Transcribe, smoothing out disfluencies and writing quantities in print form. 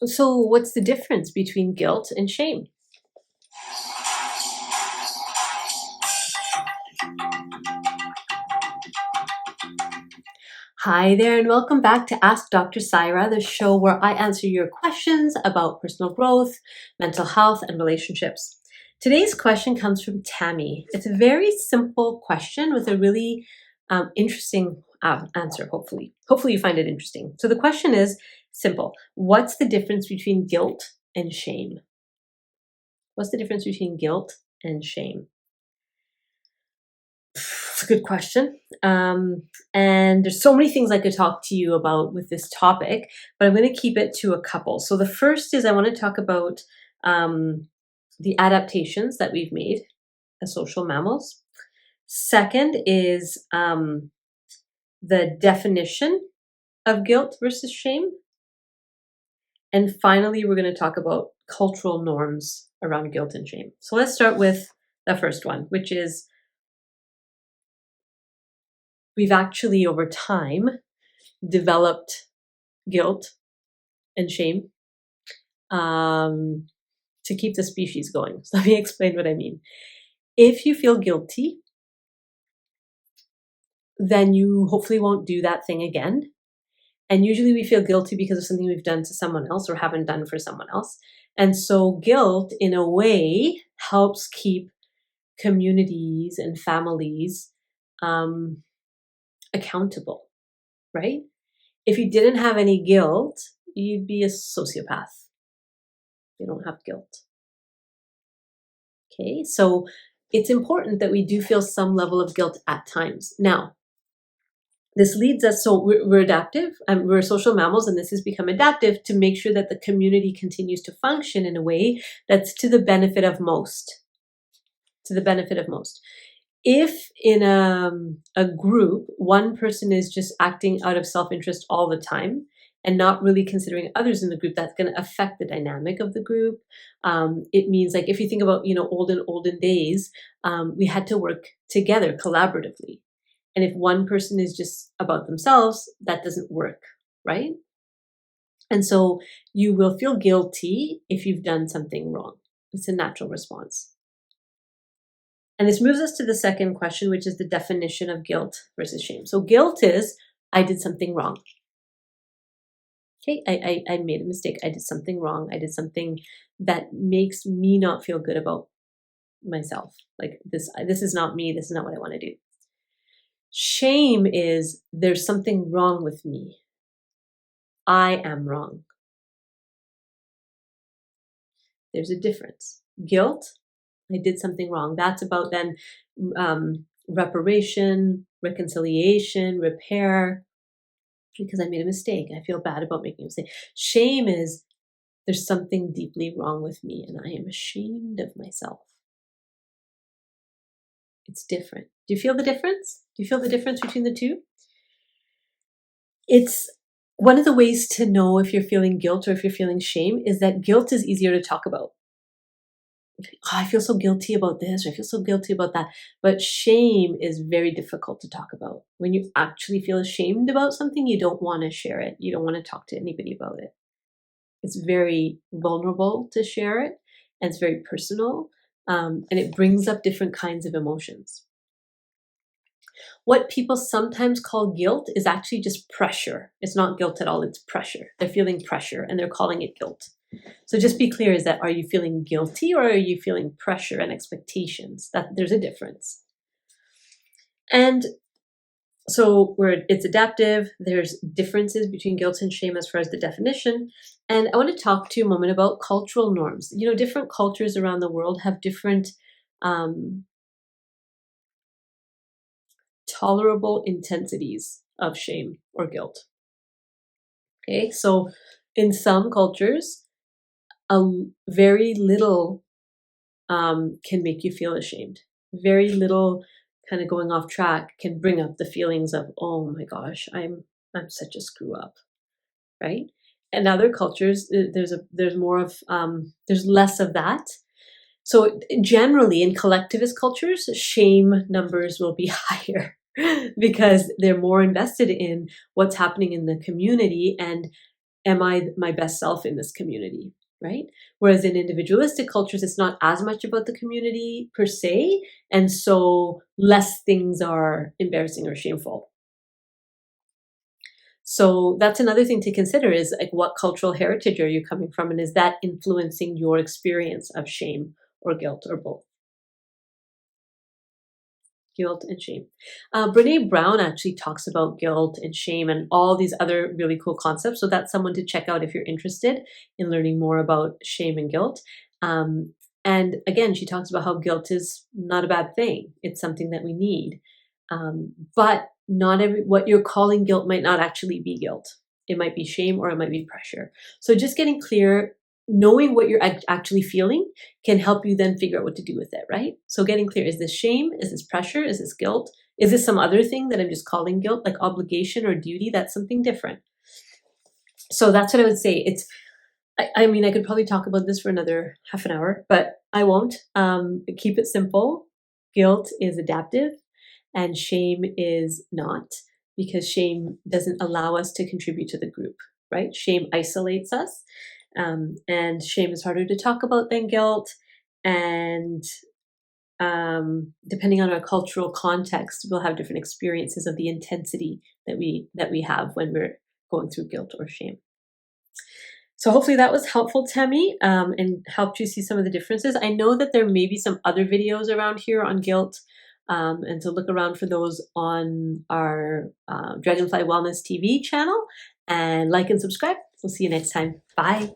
So what's the difference between guilt and shame? Hi there, and welcome back to Ask Dr. Syra, the show where I answer your questions about personal growth, mental health, and relationships. Today's question comes from Tammy. It's a very simple question with a really interesting answer, hopefully. Hopefully, you find it interesting. So, the question is simple. What's the difference between guilt and shame? What's the difference between guilt and shame? It's a good question. And there's so many things I could talk to you about with this topic, but I'm going to keep it to a couple. So the first is I want to talk about the adaptations that we've made as social mammals. Second is the definition of guilt versus shame. And finally, we're going to talk about cultural norms around guilt and shame. So let's start with the first one, which is we've actually over time developed guilt and shame to keep the species going. So let me explain what I mean. If you feel guilty, then you hopefully won't do that thing again. And usually we feel guilty because of something we've done to someone else or haven't done for someone else. And so guilt, in a way, helps keep communities and families accountable, right? If you didn't have any guilt, you'd be a sociopath. You don't have guilt. Okay, so it's important that we do feel some level of guilt at times. Now, this leads us, so we're adaptive, we're social mammals, and this has become adaptive to make sure that the community continues to function in a way that's to the benefit of most. To the benefit of most. If in a group, one person is just acting out of self-interest all the time and not really considering others in the group, that's going to affect the dynamic of the group. It means, like, if you think about, olden days, we had to work together collaboratively. And if one person is just about themselves, that doesn't work, right? And so you will feel guilty if you've done something wrong. It's a natural response. And this moves us to the second question, which is the definition of guilt versus shame. So guilt is, I did something wrong. Okay, I made a mistake. I did something wrong. I did something that makes me not feel good about myself. Like this is not me. This is not what I want to do. Shame is, there's something wrong with me. I am wrong. There's a difference. Guilt, I did something wrong. That's about then reparation, reconciliation, repair, because I made a mistake. I feel bad about making a mistake. Shame is, there's something deeply wrong with me and I am ashamed of myself. It's different. Do you feel the difference? Do you feel the difference between the two? It's one of the ways to know if you're feeling guilt or if you're feeling shame is that guilt is easier to talk about. Oh, I feel so guilty about this, or I feel so guilty about that. But shame is very difficult to talk about. When you actually feel ashamed about something, you don't want to share it. You don't want to talk to anybody about it. It's very vulnerable to share it, and it's very personal, and it brings up different kinds of emotions. What people sometimes call guilt is actually just pressure. It's not guilt at all, it's pressure. They're feeling pressure and they're calling it guilt. So just be clear, is that, are you feeling guilty or are you feeling pressure and expectations? That there's a difference. And so it's adaptive. There's differences between guilt and shame as far as the definition. And I want to talk to you a moment about cultural norms. Different cultures around the world have different tolerable intensities of shame or guilt. Okay, so in some cultures, a very little can make you feel ashamed. Very little kind of going off track can bring up the feelings of, oh my gosh, I'm such a screw up, right? In other cultures, there's more of there's less of that. So generally, in collectivist cultures, shame numbers will be higher because they're more invested in what's happening in the community, and am I my best self in this community, right? Whereas in individualistic cultures, it's not as much about the community per se, and so less things are embarrassing or shameful. So that's another thing to consider is like what cultural heritage are you coming from, and is that influencing your experience of shame or guilt or both? Guilt and shame. Brene Brown actually talks about guilt and shame and all these other really cool concepts. So that's someone to check out if you're interested in learning more about shame and guilt. And again, she talks about how guilt is not a bad thing. It's something that we need. But not every what you're calling guilt might not actually be guilt. It might be shame or it might be pressure. So just getting clear, knowing what you're actually feeling can help you then figure out what to do with it, right? So getting clear, is this shame? Is this pressure? Is this guilt? Is this some other thing that I'm just calling guilt, like obligation or duty? That's something different. So that's what I would say. I mean, I could probably talk about this for another half an hour, but I won't. Keep it simple. Guilt is adaptive and shame is not, because shame doesn't allow us to contribute to the group, right? Shame isolates us. And shame is harder to talk about than guilt. And depending on our cultural context, we'll have different experiences of the intensity that we have when we're going through guilt or shame. So hopefully that was helpful, Temi, and helped you see some of the differences. I know that there may be some other videos around here on guilt, and so look around for those on our Dragonfly Wellness TV channel, and like and subscribe. We'll see you next time. Bye.